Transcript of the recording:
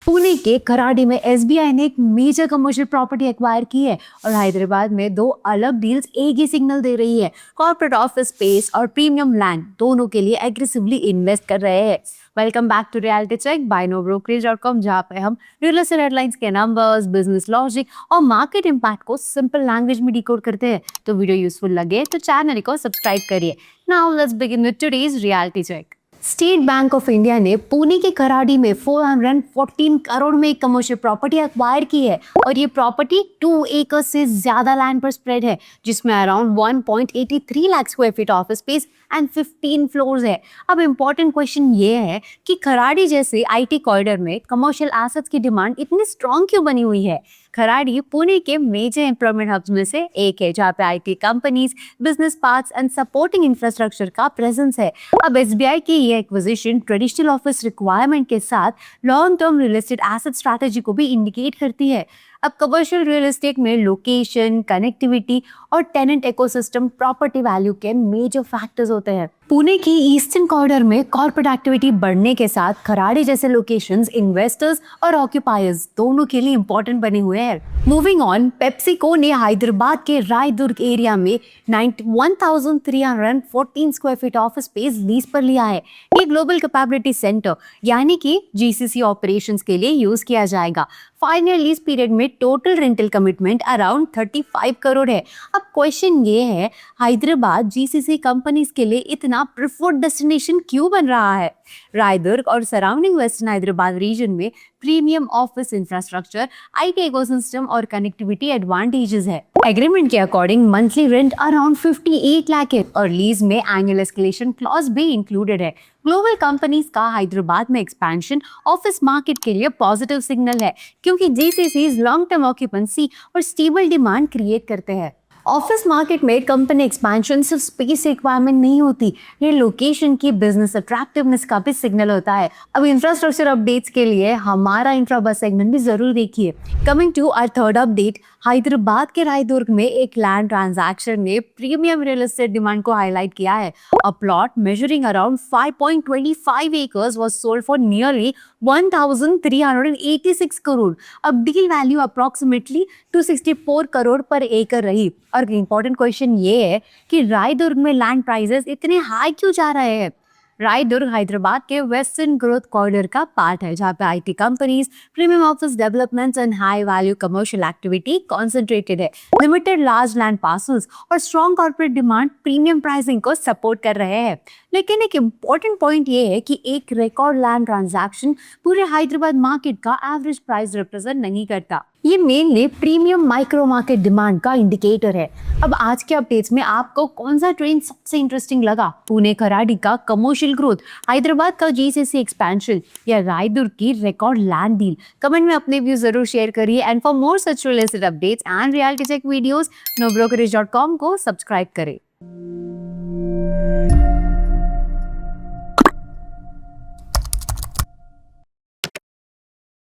पुणे के कराडी में एसबीआई ने एक मेजर कमर्शियल प्रॉपर्टी एक्वायर की है और हैदराबाद में दो अलग डील्स एक ही सिग्नल दे रही है। कॉर्पोरेट ऑफिस स्पेस और प्रीमियम लैंड दोनों के लिए एग्रेसिवली इन्वेस्ट कर रहे हैं। Welcome back to reality check by nobrokerage.com, जहाँ पे हम रियल एस्टेट हेडलाइंस के नंबर्स, बिजनेस लॉजिक और मार्केट इम्पैक्ट को सिंपल लैंग्वेज में डिकोड करते हैं। तो वीडियो यूजफुल लगे तो चैनल को सब्सक्राइब करिए। Now let's begin with today's reality check. State Bank of India ने पुणे के कराडी में 414 करोड़ में एक कमर्शियल प्रॉपर्टी एक्वायर की है और ये प्रॉपर्टी 2 एकड़ से ज्यादा लैंड पर स्प्रेड है, जिसमें around 1.83 lakh square feet office space and 15 floors है। अब इम्पोर्टेंट क्वेश्चन ये है कि कराडी जैसे आईटी कॉरिडोर में कमर्शियल एसेट्स की डिमांड इतनी स्ट्रॉन्ग क्यों बनी हुई है। कराडी पुणे के मेजर एम्प्लॉयमेंट हब्स में से एक है, जहाँ पे IT companies, business parks and supporting infrastructure का प्रेजेंस है। अब एसबीआई की ये एक्विजिशन ट्रेडिशनल ऑफिस रिक्वायरमेंट के साथ long term real estate asset strategy को भी इंडिकेट करती है। अब कमर्शियल रियल एस्टेट में लोकेशन, कनेक्टिविटी और टेनेंट इकोसिस्टम प्रॉपर्टी वैल्यू के मेजर फैक्टर्स होते हैं। पुणे की ईस्टर्न कॉरिडोर में कॉर्पोरेट एक्टिविटी बढ़ने के साथ कराड़ी जैसे लोकेशंस इन्वेस्टर्स और ऑक्यूपायर्स दोनों के लिए इंपॉर्टेंट बने हुए हैं। मूविंग ऑन, पेप्सिको ने हैदराबाद के रायदुर्ग एरिया में 91,314 square feet office space lease पर लिया है। ये ग्लोबल कैपेबिलिटी सेंटर यानी कि जीसीसी ऑपरेशंस के लिए यूज किया जाएगा। फाइनल लीज पीरियड में total rental commitment around 35 crore है। अब क्वेश्चन ये है, हैदराबाद जीसीसी कंपनीज के लिए इतना प्रेफर्ड डेस्टिनेशन क्यों बन रहा है। रायदुर्ग और सराउंडिंग वेस्टर्न हैदराबाद रीजन में premium office infrastructure, IT ecosystem और कनेक्टिविटी एडवांटेजेस है। एग्रीमेंट के according monthly rent around 58 lakh है और लीज में एनुअल एस्केलेशन क्लॉज भी इंक्लूडेड है। ग्लोबल कंपनीज का हैदराबाद में एक्सपेंशन ऑफिस मार्केट के लिए पॉजिटिव सिग्नल है, क्योंकि जीसीसीज लॉन्ग टर्म ऑक्यूपेंसी और स्टेबल डिमांड क्रिएट करते हैं। ऑफिस मार्केट में कंपनी एक्सपेंशन सिर्फ स्पेस रिक्वायरमेंट नहीं होती, ये लोकेशन की बिजनेस अट्रैक्टिवनेस का भी सिग्नल होता है। अब इंफ्रास्ट्रक्चर अपडेट्स के लिए हमारा इंफ्राबस सेगमेंट भी जरूर देखिए। Coming to our third update, Hyderabad के रायदुर्ग में एक लैंड ट्रांजैक्शन ने प्रीमियम रियल एस्टेट डिमांड को हाईलाइट किया है। A plot measuring around 5.25 acres was sold for nearly 1,386 crore. अब डील वैल्यू अप्रोक्सीमेटली 264 करोड़ पर एकड़ रही। और इंपॉर्टेंट क्वेश्चन ये है कि रायदुर्ग में लैंड प्राइसेस इतने हाई क्यों जा रहे हैं। रायदुर्ग हैदराबाद के वेस्टर्न ग्रोथ कॉरिडोर का पार्ट है, जहाँ पे IT companies, premium office developments and high value commercial activity concentrated है। लिमिटेड लार्ज लैंड पार्सल्स और strong corporate demand premium pricing को सपोर्ट कर रहे हैं। लेकिन एक इम्पॉर्टेंट पॉइंट ये है कि एक रिकॉर्ड लैंड ट्रांजैक्शन पूरे हैदराबाद मार्केट का एवरेज प्राइस रिप्रेजेंट नहीं करता। ये mainly premium micro market demand का इंडिकेटर है। अब आज के अपडेट्स में आपको कौन सा ट्रेंड सबसे इंटरेस्टिंग लगा? पुणे कराडी का कमर्शियल ग्रोथ, हैदराबाद का जीसीसी एक्सपेंशन या रायदुर्ग की रिकॉर्ड लैंड डील? कमेंट में अपने व्यूज जरूर शेयर करिए and for more such related updates and reality check videos nobrokerage.com को सब्सक्राइब करें।